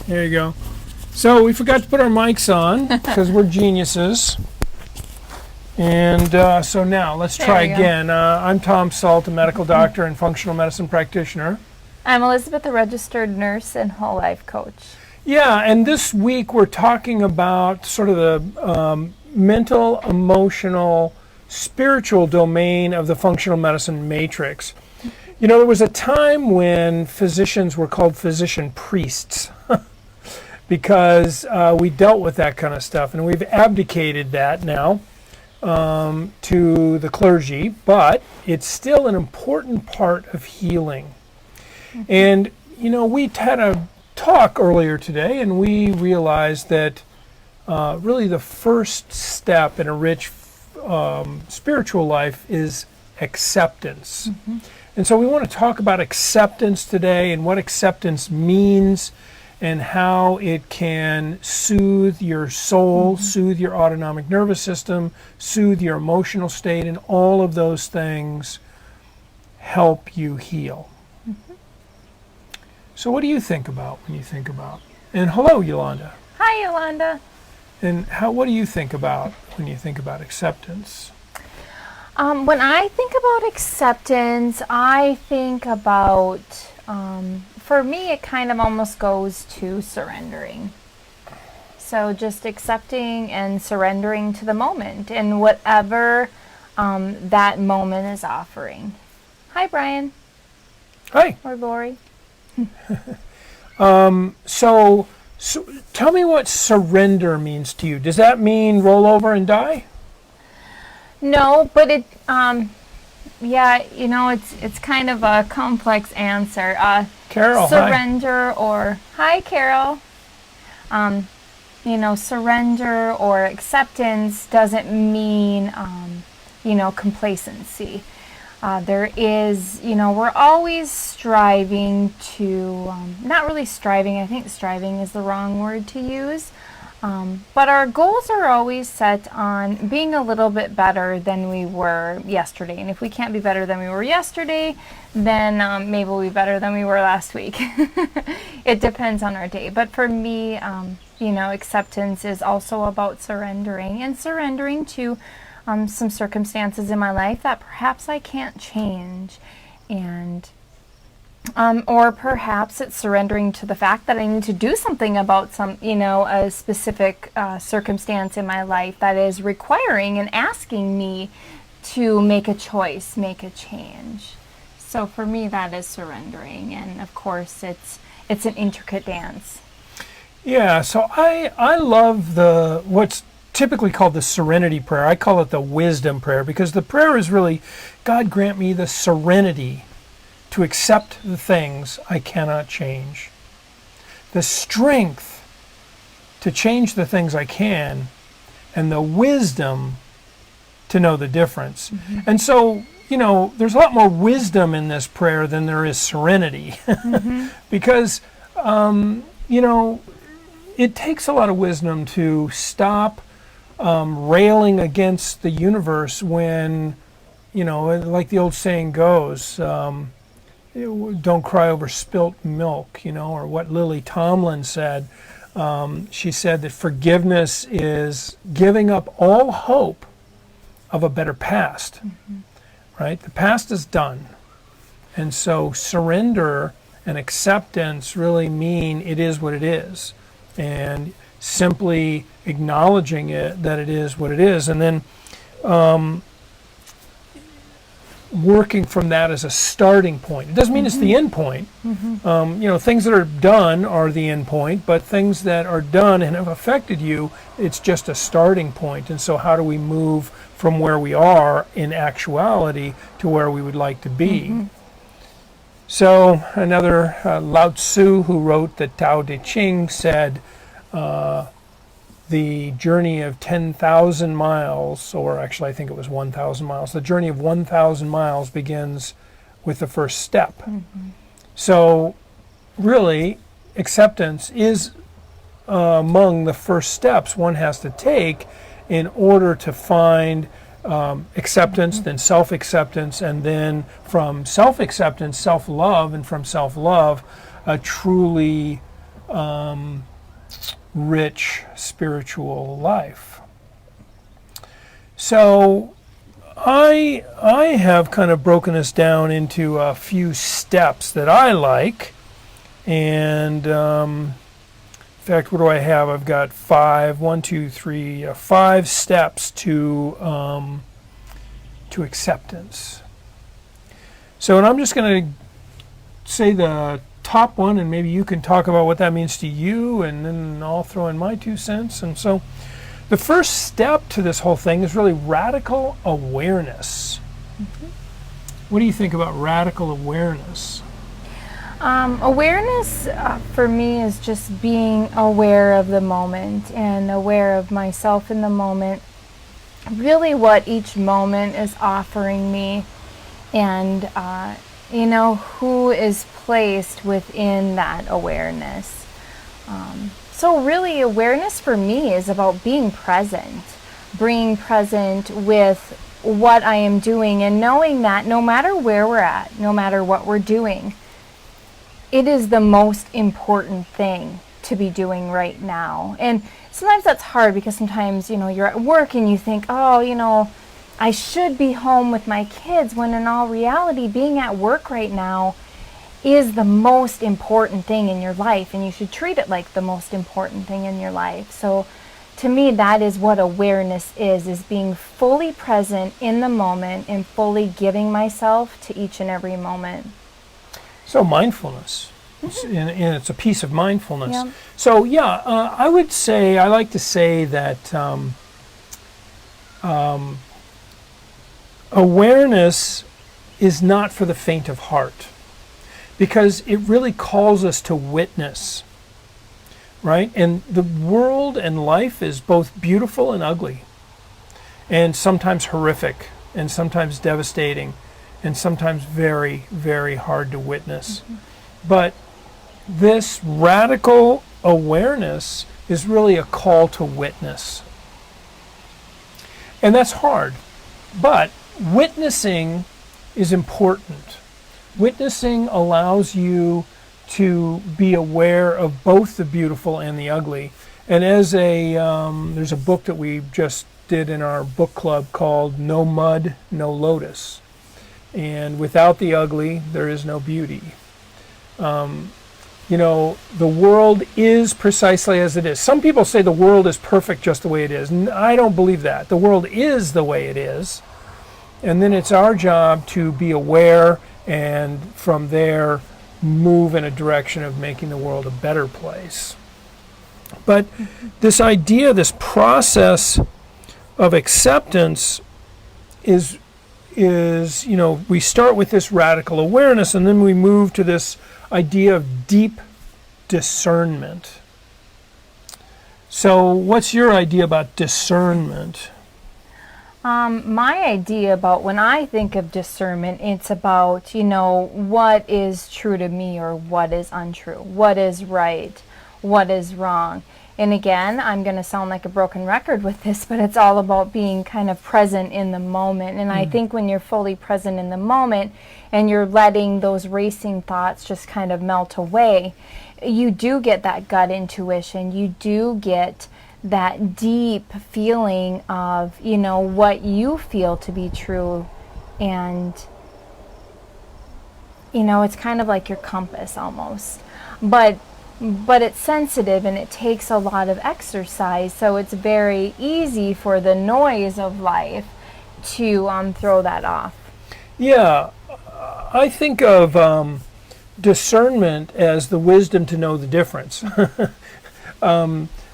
There you go. So we forgot to put our mics on because we're geniuses. And so now let's try again. I'm Tom Salt, a medical doctor and functional medicine practitioner. I'm Elizabeth, a registered nurse and whole life coach. Yeah, and this week we're talking about sort of the mental, emotional, spiritual domain of the functional medicine matrix. You know, there was a time when physicians were called physician priests because we dealt with that kind of stuff, and we've abdicated that now to the clergy, but it's still an important part of healing. And, you know, we had a talk earlier today, and we realized that really the first step in a rich spiritual life is acceptance. And so we want to talk about acceptance today and what acceptance means and how it can soothe your soul, soothe your autonomic nervous system, soothe your emotional state, and all of those things help you heal. So what do you think about when you think about? And hello, Yolanda. Hi, Yolanda. And what do you think about when you think about acceptance? When I think about acceptance, I think about, for me, it kind of almost goes to surrendering. So just accepting and surrendering to the moment and whatever that moment is offering. Hi, Brian. Hi. Or Lori. So tell me what surrender means to you. Does that mean roll over and die? No, but it, yeah, you know, it's kind of a complex answer. Carol, surrender, or hi, Carol. You know, surrender or acceptance doesn't mean, you know, complacency. There is, you know, we're always striving to, not really striving, I think striving is the wrong word to use, but our goals are always set on being a little bit better than we were yesterday. And if we can't be better than we were yesterday, then maybe we'll be better than we were last week. It depends on our day. But for me, you know, acceptance is also about surrendering, and surrendering to some circumstances in my life that perhaps I can't change, and or perhaps it's surrendering to the fact that I need to do something about some, you know, a specific circumstance in my life that is requiring and asking me to make a choice, make a change. So for me, that is surrendering, and of course, it's an intricate dance. Yeah. So I love what's typically called the Serenity Prayer. I call it the wisdom prayer because the prayer is really, God grant me the serenity to accept the things I cannot change, the strength to change the things I can, and the wisdom to know the difference. And so, you know, there's a lot more wisdom in this prayer than there is serenity because, you know, it takes a lot of wisdom to stop railing against the universe when, you know, like the old saying goes, don't cry over spilt milk, you know, or what Lily Tomlin said. She said that forgiveness is giving up all hope of a better past, right? The past is done. And so surrender and acceptance really mean it is what it is. And simply acknowledging it, that it is what it is, and then working from that as a starting point. It doesn't mean it's the end point. You know, things that are done are the end point, but things that are done and have affected you, it's just a starting point. And so how do we move from where we are in actuality to where we would like to be? So another Lao Tzu, who wrote the Tao Te Ching, said, the journey of 10,000 miles, or actually I think it was 1,000 miles, the journey of 1,000 miles begins with the first step. So really, acceptance is among the first steps one has to take in order to find acceptance, then self-acceptance, and then from self-acceptance, self-love, and from self-love, a truly rich spiritual life. So I have kind of broken this down into a few steps that I like, and in fact, what do I have? I've got 5 steps to acceptance. So, and I'm just going to say the top one, and maybe you can talk about what that means to you, and then I'll throw in my 2 cents. And so the first step to this whole thing is really radical awareness. Mm-hmm. What do you think about radical awareness? Awareness for me is just being aware of the moment and aware of myself in the moment, really what each moment is offering me, and who is placed within that awareness. So really awareness for me is about being present with what I am doing, and knowing that no matter where we're at, no matter what we're doing, it is the most important thing to be doing right now. And sometimes that's hard, because sometimes, you're at work and you think, I should be home with my kids, when in all reality, being at work right now is the most important thing in your life, and you should treat it like the most important thing in your life. So to me, that is what awareness is being fully present in the moment and fully giving myself to each and every moment. So mindfulness, and it's a piece of mindfulness. Yeah. So I would say, I like to say that awareness is not for the faint of heart, because it really calls us to witness, right? And the world and life is both beautiful and ugly, and sometimes horrific, and sometimes devastating, and sometimes very, very hard to witness. Mm-hmm. But this radical awareness is really a call to witness. And that's hard. But witnessing is important. Witnessing allows you to be aware of both the beautiful and the ugly. And as there's a book that we just did in our book club called No Mud, No Lotus. And without the ugly, there is no beauty. The world is precisely as it is. Some people say the world is perfect just the way it is. I don't believe that. The world is the way it is. And then it's our job to be aware, and from there move in a direction of making the world a better place. But this idea, this process of acceptance is we start with this radical awareness, and then we move to this idea of deep discernment. So what's your idea about discernment? My idea about when I think of discernment, it's about, what is true to me or what is untrue, what is right, what is wrong. And again, I'm going to sound like a broken record with this, but it's all about being kind of present in the moment. And I think when you're fully present in the moment and you're letting those racing thoughts just kind of melt away, you do get that gut intuition. You do get that deep feeling of, what you feel to be true. And, it's kind of like your compass almost. But it's sensitive, and it takes a lot of exercise, so it's very easy for the noise of life to throw that off. Yeah, I think of discernment as the wisdom to know the difference.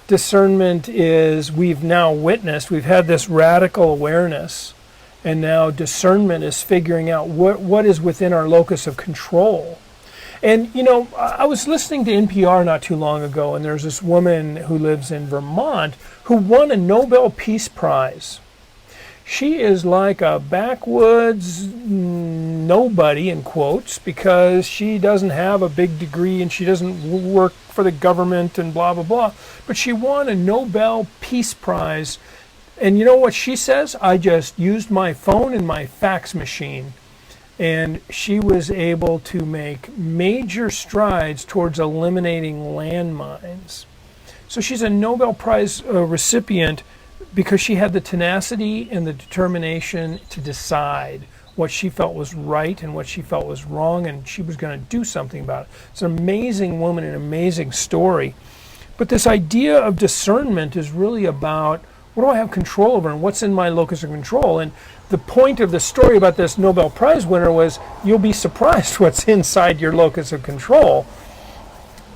Discernment is, we've now witnessed, we've had this radical awareness, and now discernment is figuring out what is within our locus of control. And, I was listening to NPR not too long ago, and there's this woman who lives in Vermont who won a Nobel Peace Prize. She is like a backwoods nobody, in quotes, because she doesn't have a big degree and she doesn't work for the government and blah, blah, blah. But she won a Nobel Peace Prize. And you know what she says? I just used my phone and my fax machine. and she was able to make major strides towards eliminating landmines. So she's a Nobel Prize recipient because she had the tenacity and the determination to decide what she felt was right and what she felt was wrong, and she was going to do something about it. It's an amazing woman, an amazing story. But this idea of discernment is really about, what do I have control over and what's in my locus of control? And the point of the story about this Nobel Prize winner was, you'll be surprised what's inside your locus of control.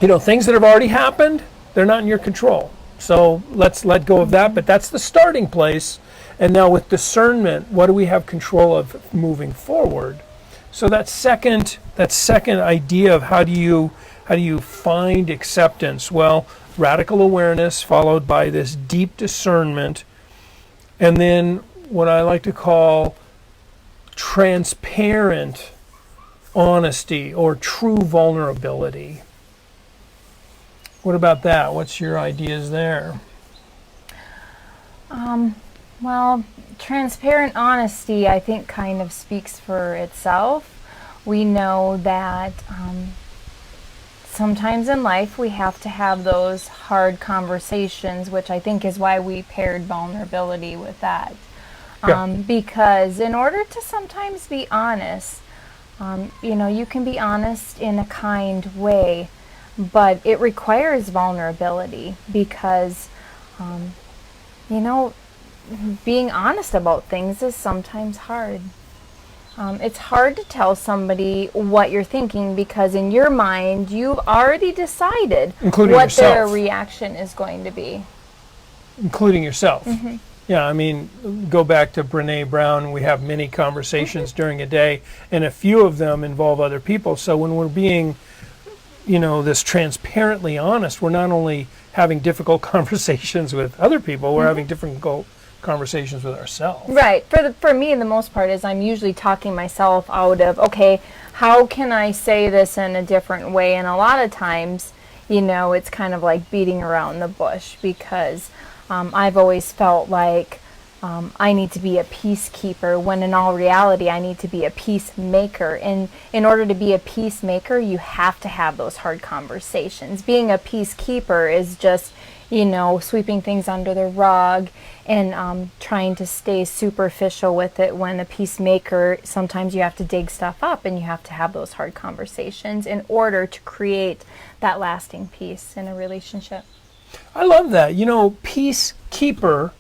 You know, things that have already happened, they're not in your control. So let's let go of that, but that's the starting place. And now with discernment, what do we have control of moving forward? So that second idea of how do you find acceptance? Well, radical awareness followed by this deep discernment, and then what I like to call transparent honesty or true vulnerability. What about that? What's your ideas there? Well, transparent honesty, I think, kind of speaks for itself. We know that sometimes in life we have to have those hard conversations, which I think is why we paired vulnerability with that. Because in order to sometimes be honest, you can be honest in a kind way, but it requires vulnerability because, being honest about things is sometimes hard. It's hard to tell somebody what you're thinking because in your mind you've already decided Including what yourself. their reaction is going to be. Including yourself. Mm-hmm. Yeah, I mean, go back to Brene Brown. We have many conversations during a day, and a few of them involve other people. So when we're being, this transparently honest, we're not only having difficult conversations with other people, we're having difficult conversations with ourselves. Right. For me, the most part is I'm usually talking myself out of, okay, how can I say this in a different way? And a lot of times, it's kind of like beating around the bush because I've always felt like I need to be a peacekeeper when in all reality I need to be a peacemaker. And in order to be a peacemaker, you have to have those hard conversations. Being a peacekeeper is just, sweeping things under the rug and trying to stay superficial with it, when a peacemaker, sometimes you have to dig stuff up and you have to have those hard conversations in order to create that lasting peace in a relationship. I love that. Peacekeeper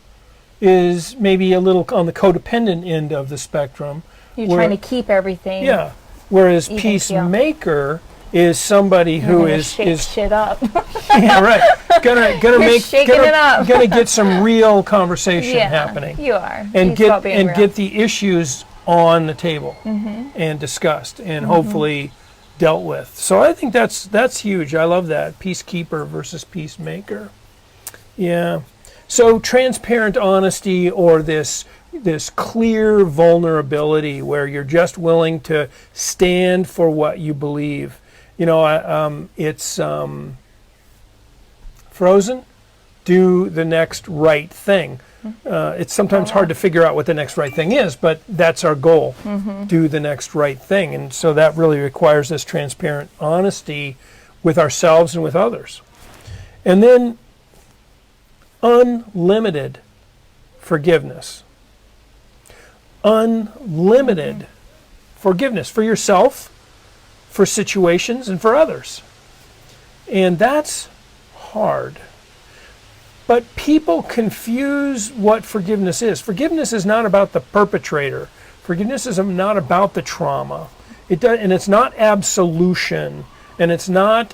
is maybe a little on the codependent end of the spectrum. You're trying to keep everything. Yeah. Whereas even peacemaker is somebody who is shit up. Yeah, right. Gonna get some real conversation happening. You are. And get the issues on the table and discussed and hopefully dealt with. So I think that's huge. I love that. Peacekeeper versus peacemaker. Yeah. So transparent honesty, or this clear vulnerability where you're just willing to stand for what you believe. It's Frozen, do the next right thing. It's sometimes hard to figure out what the next right thing is, but that's our goal. Do the next right thing. And so that really requires this transparent honesty with ourselves and with others. And then unlimited forgiveness. Unlimited forgiveness for yourself, for situations, and for others. And that's hard. But people confuse what forgiveness is. Forgiveness is not about the perpetrator. Forgiveness is not about the trauma. And it's not absolution. And it's not,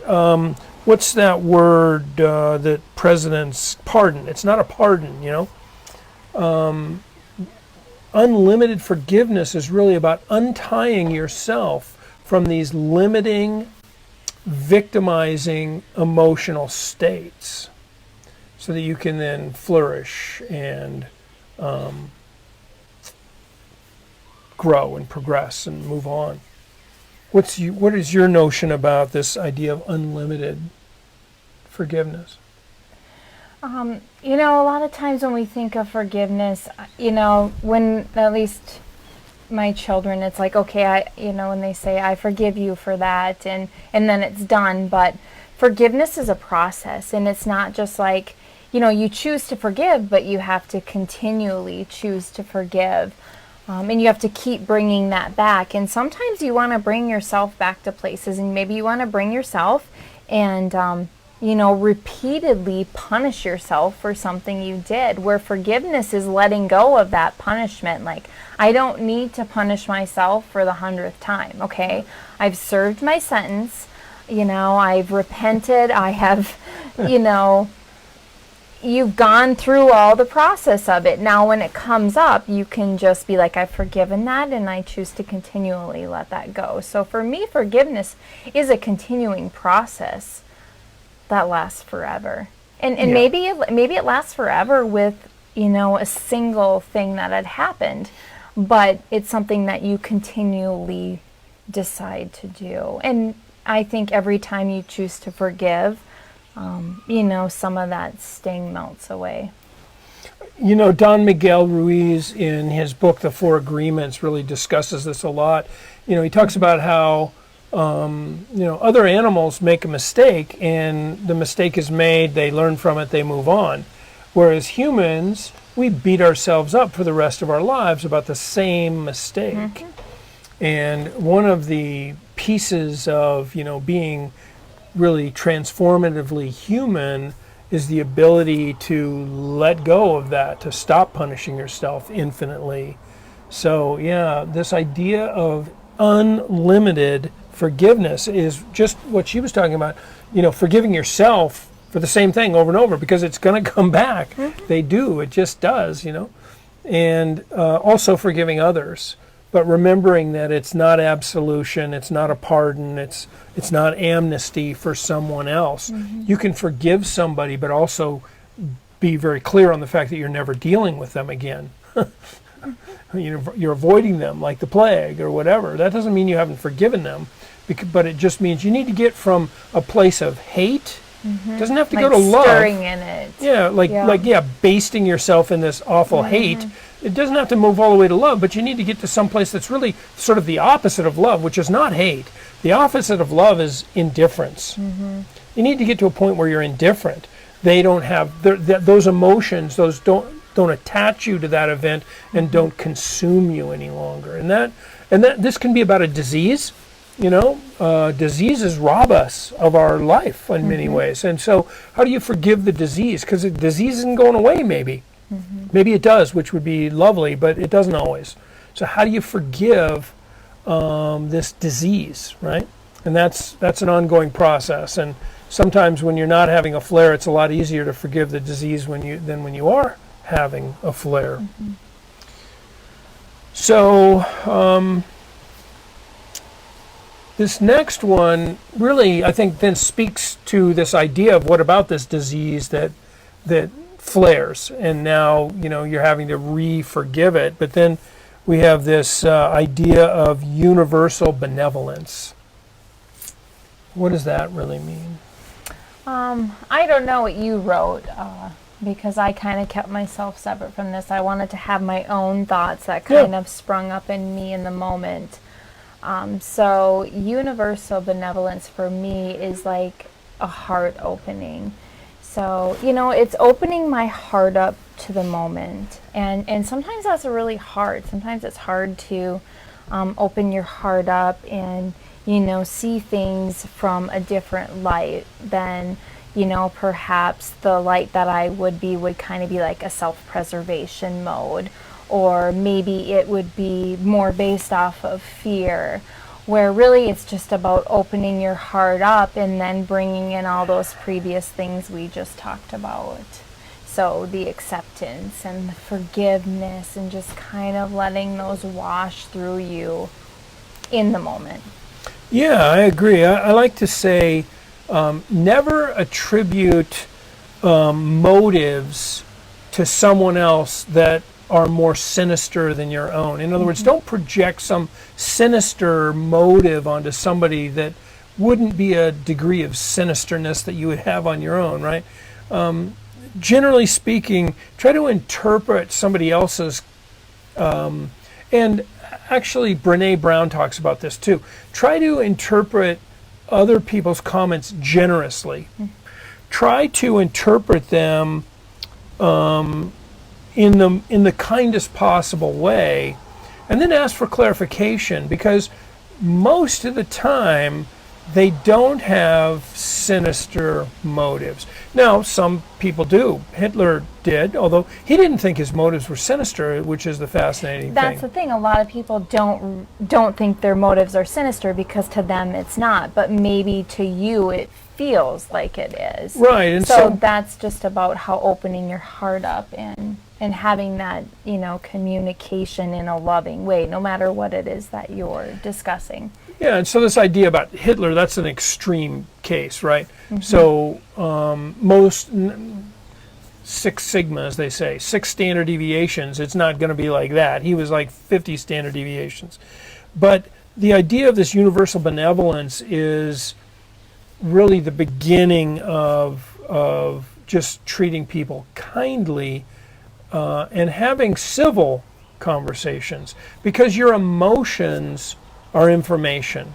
what's that word that presidents pardon? It's not a pardon, Unlimited forgiveness is really about untying yourself from these limiting, victimizing emotional states so that you can then flourish and grow and progress and move on. What is your notion about this idea of unlimited forgiveness? A lot of times when we think of forgiveness, when at least my children, it's like, okay, when they say, I forgive you for that, and then it's done. But forgiveness is a process, and it's not just like, you choose to forgive, but you have to continually choose to forgive. And you have to keep bringing that back. And sometimes you want to bring yourself back to places, and maybe you want to bring yourself and, repeatedly punish yourself for something you did, where forgiveness is letting go of that punishment. Like, I don't need to punish myself for the 100th time, okay? I've served my sentence, I've repented, I have, you've gone through all the process of it. Now when it comes up, you can just be like, I've forgiven that, and I choose to continually let that go. So for me, forgiveness is a continuing process that lasts forever. And maybe it lasts forever with, a single thing that had happened, but it's something that you continually decide to do. And I think every time you choose to forgive, some of that sting melts away. Don Miguel Ruiz, in his book, The Four Agreements, really discusses this a lot. He talks about how, other animals make a mistake, and the mistake is made, they learn from it, they move on. Whereas humans, we beat ourselves up for the rest of our lives about the same mistake. Mm-hmm. And one of the pieces of, being really transformatively human is the ability to let go of that, to stop punishing yourself infinitely. So this idea of unlimited forgiveness is just what she was talking about, forgiving yourself for the same thing over and over, because it's going to come back. Mm-hmm. They do, it just does, and also forgiving others. But remembering that it's not absolution, it's not a pardon, it's not amnesty for someone else. Mm-hmm. You can forgive somebody, but also be very clear on the fact that you're never dealing with them again. You're avoiding them like the plague or whatever. That doesn't mean you haven't forgiven them, but it just means you need to get from a place of hate. Mm-hmm. It doesn't have to go to love. Stirring in it. Basting yourself in this awful hate. It doesn't have to move all the way to love, but you need to get to some place that's really sort of the opposite of love, which is not hate. The opposite of love is indifference. Mm-hmm. You need to get to a point where you're indifferent. They don't have those emotions; those don't attach you to that event and mm-hmm. don't consume you any longer. And that this can be about a disease. Diseases rob us of our life in mm-hmm. many ways. And so, how do you forgive the disease? Because the disease isn't going away, maybe. Mm-hmm. Maybe it does, which would be lovely, but it doesn't always. So how do you forgive this disease, right? And that's an ongoing process. And sometimes when you're not having a flare, it's a lot easier to forgive the disease than when you are having a flare. Mm-hmm. So this next one really, I think, then speaks to this idea of what about this disease that flares, and now you're having to re-forgive it. But then we have this idea of universal benevolence. What does that really mean? I don't know what you wrote, because I kind of kept myself separate from this. I wanted to have my own thoughts that kind of sprung up in me in the moment. So universal benevolence for me is like a heart opening. So, it's opening my heart up to the moment. And sometimes that's really hard. Sometimes it's hard to open your heart up and, see things from a different light than, perhaps the light that I would kind of be like a self-preservation mode. Or maybe it would be more based off of fear, where really it's just about opening your heart up and then bringing in all those previous things we just talked about. So the acceptance and the forgiveness and just kind of letting those wash through you in the moment. Yeah, I agree. I like to say never attribute motives to someone else that are more sinister than your own. In other mm-hmm. words, don't project some sinister motive onto somebody that wouldn't be a degree of sinisterness that you would have on your own, right? Generally speaking, try to interpret somebody else's And actually, Brene Brown talks about this too. Try to interpret other people's comments generously. Try to interpret them in the kindest possible way, and then ask for clarification, because most of the time they don't have sinister motives. Now, some people do. Hitler did, although he didn't think his motives were sinister, which is the fascinating thing. That's the thing. A lot of people don't think their motives are sinister because to them it's not, but maybe to you it feels like it is. Right, and so that's just about how opening your heart up and having that, communication in a loving way, no matter what it is that you're discussing. Yeah, and so this idea about Hitler, that's an extreme case, right? So most Six Sigma, as they say, 6 standard deviations, it's not going to be like that. He was like 50 standard deviations. But the idea of this universal benevolence is really the beginning of just treating people kindly and having civil conversations, because your emotions are information.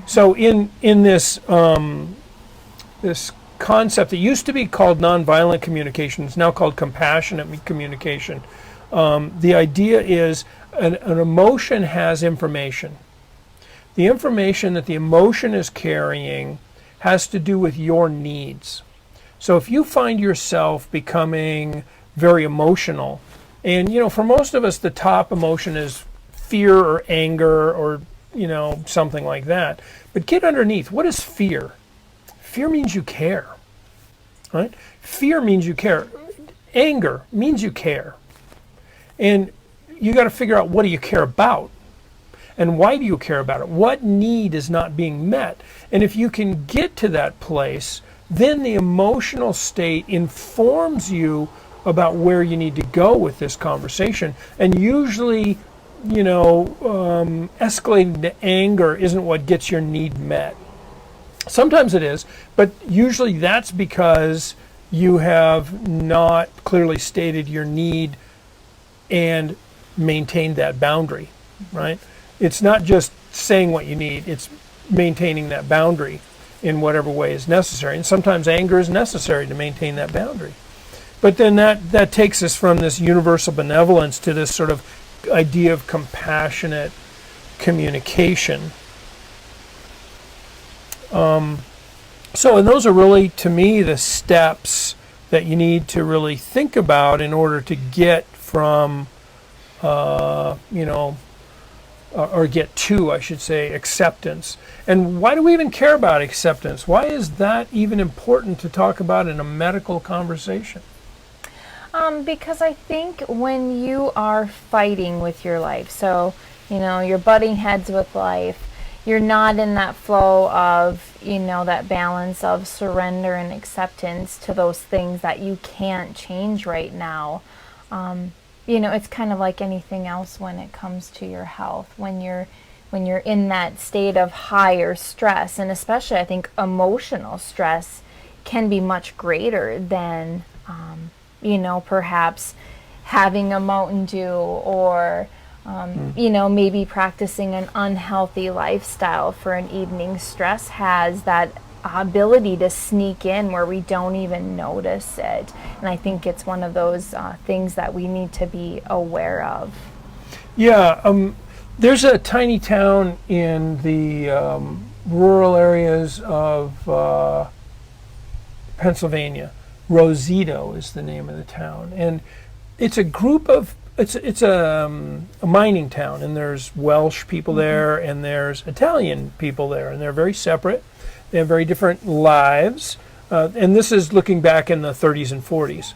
So in this this concept that used to be called nonviolent communication, it's now called compassionate communication. The idea is an emotion has information. The information that the emotion is carrying has to do with your needs. So if you find yourself becoming very emotional, and for most of us the top emotion is fear or anger or something like that, but get underneath, what is fear? Fear means you care, right? Fear means you care. Anger means you care. And you got to figure out, what do you care about? And why do you care about it? What need is not being met? And if you can get to that place, then the emotional state informs you about where you need to go with this conversation. And usually, escalating to anger isn't what gets your need met. Sometimes it is, but usually that's because you have not clearly stated your need and maintained that boundary, right? It's not just saying what you need, it's maintaining that boundary in whatever way is necessary. And sometimes anger is necessary to maintain that boundary. But then that takes us from this universal benevolence to this sort of idea of compassionate communication. And those are really, to me, the steps that you need to really think about in order to get from, or get to, I should say, acceptance. And why do we even care about acceptance? Why is that even important to talk about in a medical conversation? Because I think when you are fighting with your life, so, you're butting heads with life, you're not in that flow of, that balance of surrender and acceptance to those things that you can't change right now. It's kind of like anything else when it comes to your health. When you're in that state of higher stress, and especially I think emotional stress can be much greater than, perhaps having a Mountain Dew or, maybe practicing an unhealthy lifestyle for an evening. Stress has that ability to sneak in where we don't even notice it. And I think it's one of those things that we need to be aware of. Yeah, there's a tiny town in the rural areas of Pennsylvania. Rosito is the name of the town, and it's a group of it's a mining town, and there's Welsh people there, and there's Italian people there, and they're very separate. They have very different lives, and this is looking back in the 30s and 40s.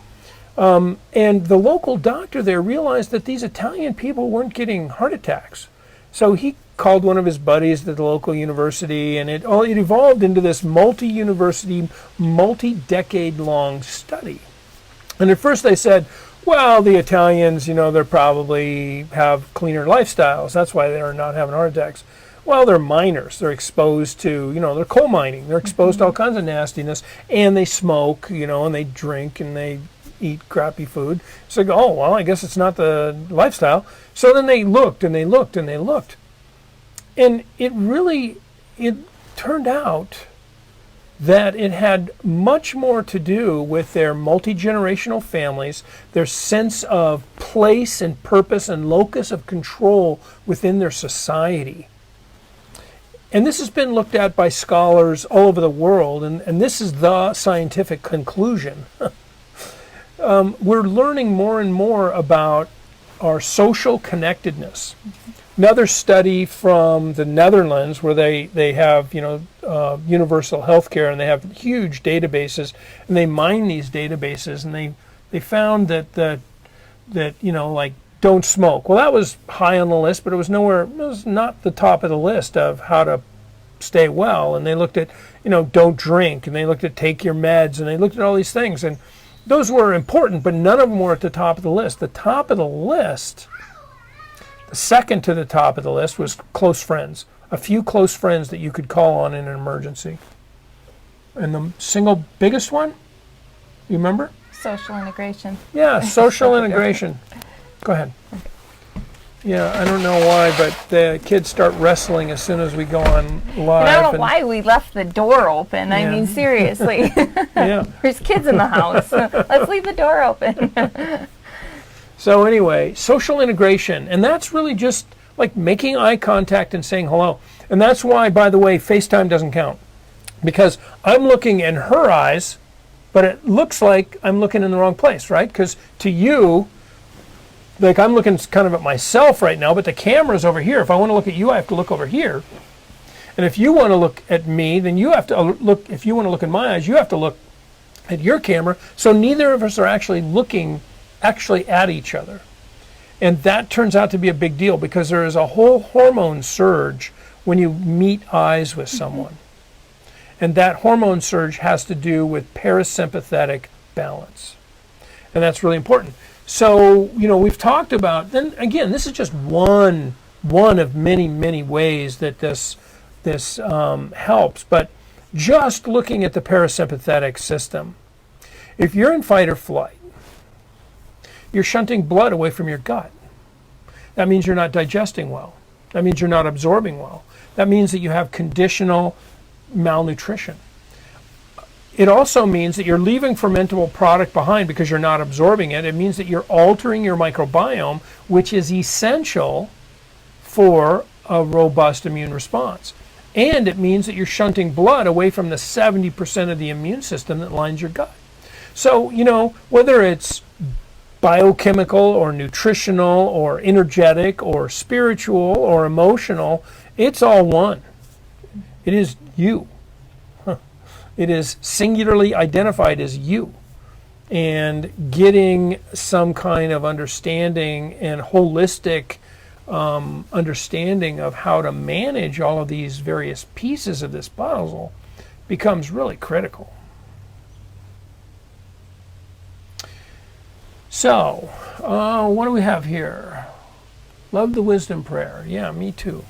And the local doctor there realized that these Italian people weren't getting heart attacks, so he called one of his buddies at the local university, and it evolved into this multi-university, multi-decade-long study. And at first they said, well, the Italians, they probably have cleaner lifestyles. That's why they're not having heart attacks. Well, they're miners. They're exposed to, they're coal mining. They're exposed to all kinds of nastiness, and they smoke, and they drink, and they, eat crappy food. It's like, oh, well, I guess it's not the lifestyle. So then they looked and they looked and they looked. And it turned out that it had much more to do with their multi-generational families, their sense of place and purpose and locus of control within their society. And this has been looked at by scholars all over the world, and this is the scientific conclusion. We're learning more and more about our social connectedness. Another study from the Netherlands, where they have universal health care, and they have huge databases, and they mine these databases, and they found that like don't smoke. Well, that was high on the list, but it was not the top of the list of how to stay well. And they looked at don't drink, and they looked at take your meds, and they looked at all these things, and those were important, but none of them were at the top of the list. The top of the list. The second to the top of the list was close friends. A few close friends that you could call on in an emergency. And the single biggest one, you remember? Social integration. Yeah, social integration. Go ahead. Yeah, I don't know why, but the kids start wrestling as soon as we go on live. And I don't know why we left the door open. I mean, seriously. Yeah. There's kids in the house. Let's leave the door open. So anyway, social integration, and that's really just like making eye contact and saying hello. And that's why, by the way, FaceTime doesn't count. Because I'm looking in her eyes, but it looks like I'm looking in the wrong place, right? Because to you, like I'm looking kind of at myself right now, but the camera's over here. If I want to look at you, I have to look over here. And if you want to look at me, then you have to look, if you want to look in my eyes, you have to look at your camera. So neither of us are actually looking at each other. And that turns out to be a big deal because there is a whole hormone surge when you meet eyes with someone. And that hormone surge has to do with parasympathetic balance. And that's really important. So, we've talked about, then again, this is just one of many, many ways that this helps. But just looking at the parasympathetic system, if you're in fight or flight, you're shunting blood away from your gut. That means you're not digesting well. That means you're not absorbing well. That means that you have conditional malnutrition. It also means that you're leaving fermentable product behind because you're not absorbing it. It means that you're altering your microbiome, which is essential for a robust immune response. And it means that you're shunting blood away from the 70% of the immune system that lines your gut. So, whether it's biochemical or nutritional or energetic or spiritual or emotional, it's all one. It is you. It is singularly identified as you. And getting some kind of understanding and holistic understanding of how to manage all of these various pieces of this puzzle becomes really critical. So, what do we have here? Love the wisdom prayer. Yeah, me too.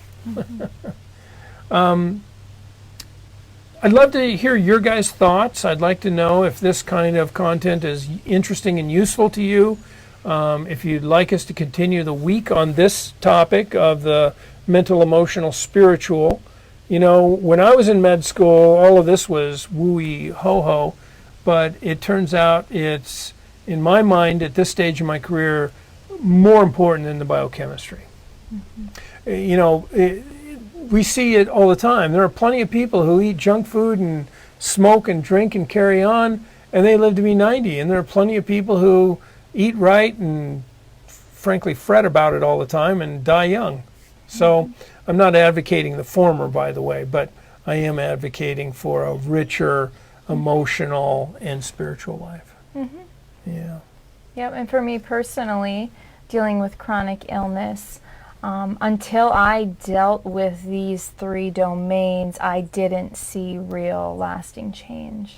I'd love to hear your guys' thoughts. I'd like to know if this kind of content is interesting and useful to you. If you'd like us to continue the week on this topic of the mental, emotional, spiritual. When I was in med school, all of this was wooey ho-ho, but it turns out it's, in my mind, at this stage of my career, more important than the biochemistry. We see it all the time. There are plenty of people who eat junk food and smoke and drink and carry on, and they live to be 90. And there are plenty of people who eat right and, frankly, fret about it all the time and die young. So I'm not advocating the former, by the way, but I am advocating for a richer, emotional, and spiritual life. Yeah. Yep, and for me personally, dealing with chronic illness, until I dealt with these 3 domains, I didn't see real lasting change.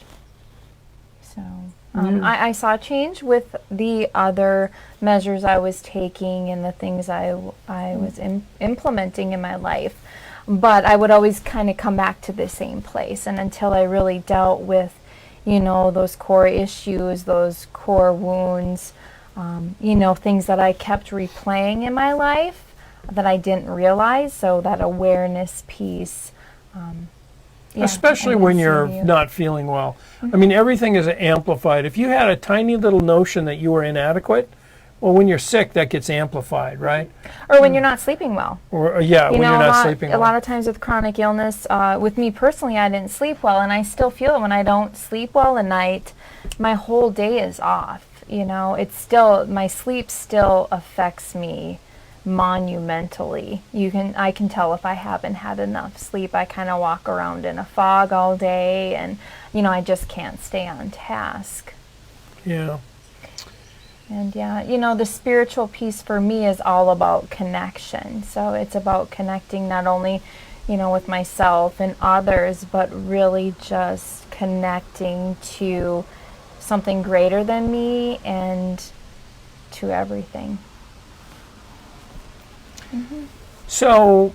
So I saw change with the other measures I was taking and the things I was implementing in my life. But I would always kind of come back to the same place. And until I really dealt with, those core issues, those core wounds, things that I kept replaying in my life that I didn't realize. So that awareness piece. Especially when you're not feeling well. I mean, everything is amplified. If you had a tiny little notion that you were inadequate, well, when you're sick, that gets amplified, right? Or when you're not sleeping well. Or when you're not sleeping well. A lot of times with chronic illness, with me personally, I didn't sleep well, and I still feel it when I don't sleep well at night. My whole day is off. It's still, my sleep still affects me monumentally. I can tell if I haven't had enough sleep. I kind of walk around in a fog all day, and I just can't stay on task. Yeah. And the spiritual piece for me is all about connection. So it's about connecting not only with myself and others, but really just connecting to something greater than me and to everything. So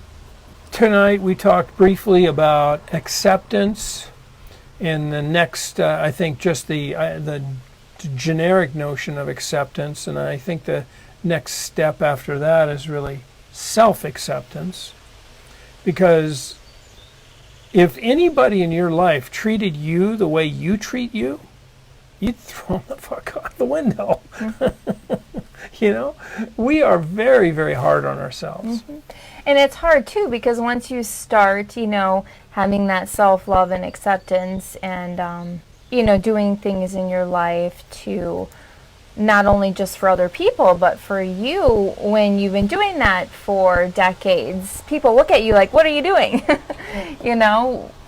tonight we talked briefly about acceptance, and the next, I think, just the generic notion of acceptance, and I think the next step after that is really self-acceptance, because if anybody in your life treated you the way you treat you, you'd throw them the fuck out the window. We are very, very hard on ourselves. And it's hard too, because once you start, having that self-love and acceptance and, doing things in your life to not only just for other people, but for you, when you've been doing that for decades, people look at you like, what are you doing?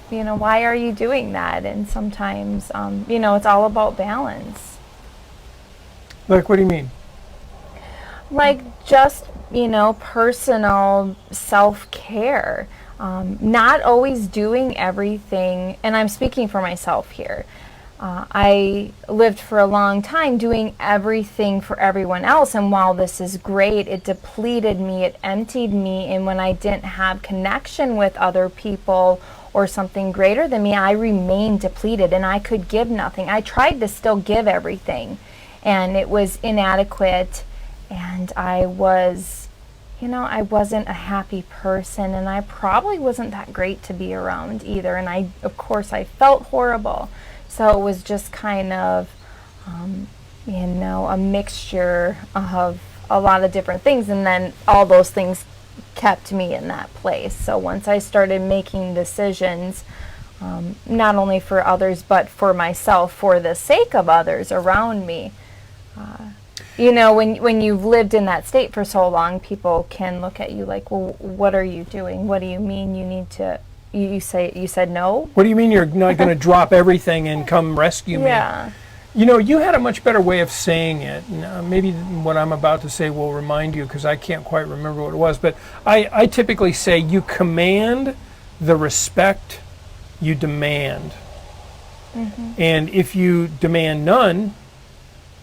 Why are you doing that? And sometimes, it's all about balance. Like, what do you mean? Like just, personal self-care. Not always doing everything, and I'm speaking for myself here. I lived for a long time doing everything for everyone else, and while this is great, it depleted me, it emptied me, and when I didn't have connection with other people or something greater than me, I remained depleted and I could give nothing. I tried to still give everything, and it was inadequate, and I was, I wasn't a happy person, and I probably wasn't that great to be around either, and of course I felt horrible. So it was just kind of, a mixture of a lot of different things, and then all those things kept me in that place. So once I started making decisions, not only for others, but for myself, for the sake of others around me, when you've lived in that state for so long, people can look at you like, well, what are you doing? What do you mean you need to... You said no? What do you mean you're not going to drop everything and come rescue me? Yeah. You had a much better way of saying it. Maybe what I'm about to say will remind you, because I can't quite remember what it was. But I typically say you command the respect you demand. And if you demand none,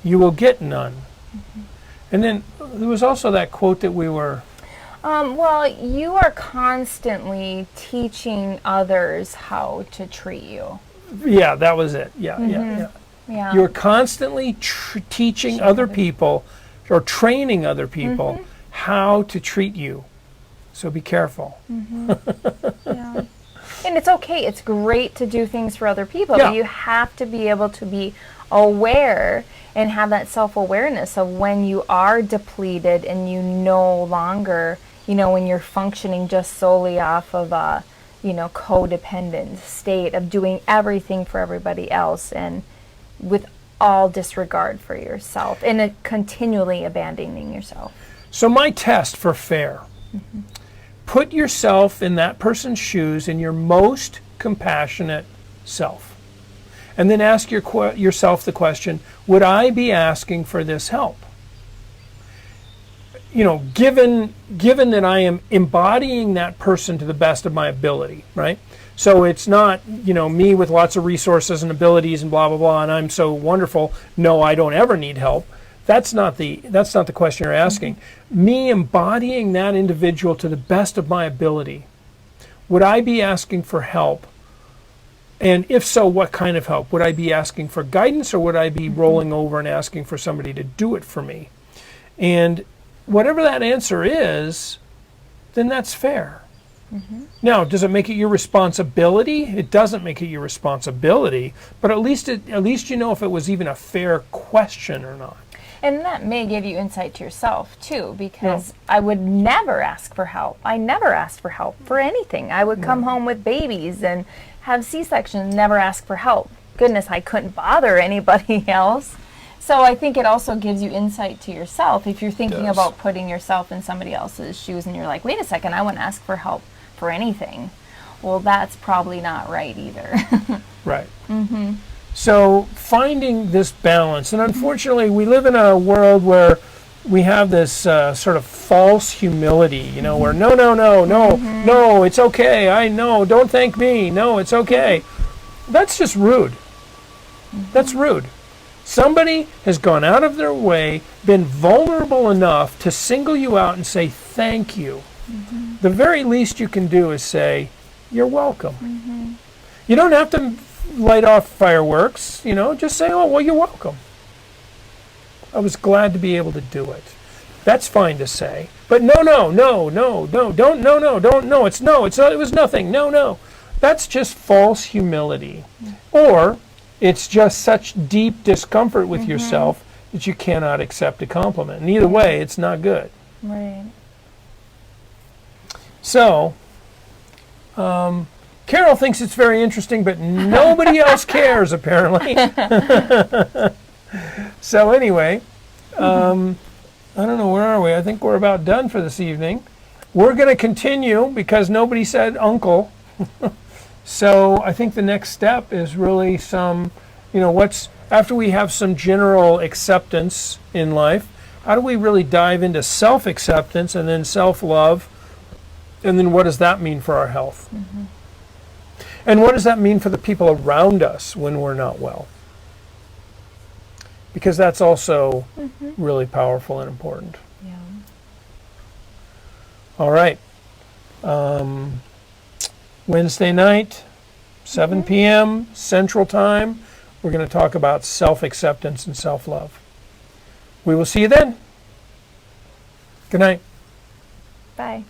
you will get none. And then there was also that quote that we were... Well, you are constantly teaching others how to treat you. Yeah, that was it. Yeah. You're constantly teaching other people or training other people how to treat you. So be careful. Yeah. And it's okay. It's great to do things for other people, but you have to be able to be aware and have that self-awareness of when you are depleted and you no longer... when you're functioning just solely off of a, codependent state of doing everything for everybody else and with all disregard for yourself and continually abandoning yourself. So my test for fair, put yourself in that person's shoes in your most compassionate self. And then ask yourself the question, would I be asking for this help? Given that I am embodying that person to the best of my ability, right? So it's not, me with lots of resources and abilities and blah, blah, blah, and I'm so wonderful. No, I don't ever need help. That's not the question you're asking. Me embodying that individual to the best of my ability, would I be asking for help And if so, what kind of help? Would I be asking for guidance, or would I be rolling over and asking for somebody to do it for me? And whatever that answer is, then that's fair. Now, does it make it your responsibility? It doesn't make it your responsibility, but at least you know if it was even a fair question or not. And that may give you insight to yourself too, because I would never ask for help. I never asked for help for anything. I would come home with babies and have C-sections, never ask for help. Goodness, I couldn't bother anybody else. So I think it also gives you insight to yourself. If you're thinking about putting yourself in somebody else's shoes and you're like, wait a second, I wouldn't ask for help for anything. Well, that's probably not right either. Right. So finding this balance, and unfortunately we live in a world where we have this sort of false humility, where no, it's okay, I know, don't thank me, no, it's okay. That's just rude. That's rude. Somebody has gone out of their way, been vulnerable enough to single you out and say thank you. The very least you can do is say, you're welcome. You don't have to light off fireworks, just say, oh, well, you're welcome. I was glad to be able to do it. That's fine to say. But no, it was nothing, no. That's just false humility. Or it's just such deep discomfort with yourself that you cannot accept a compliment. And either way, it's not good. Right. So, Carol thinks it's very interesting, but nobody else cares, apparently. So anyway, I don't know, where are we? I think we're about done for this evening. We're going to continue because nobody said uncle. So I think the next step is really some, after we have some general acceptance in life, how do we really dive into self-acceptance and then self-love? And then what does that mean for our health? And what does that mean for the people around us when we're not well? Because that's also really powerful and important. Yeah. All right. Wednesday night, 7 p.m. Central Time, we're going to talk about self-acceptance and self-love. We will see you then. Good night. Bye.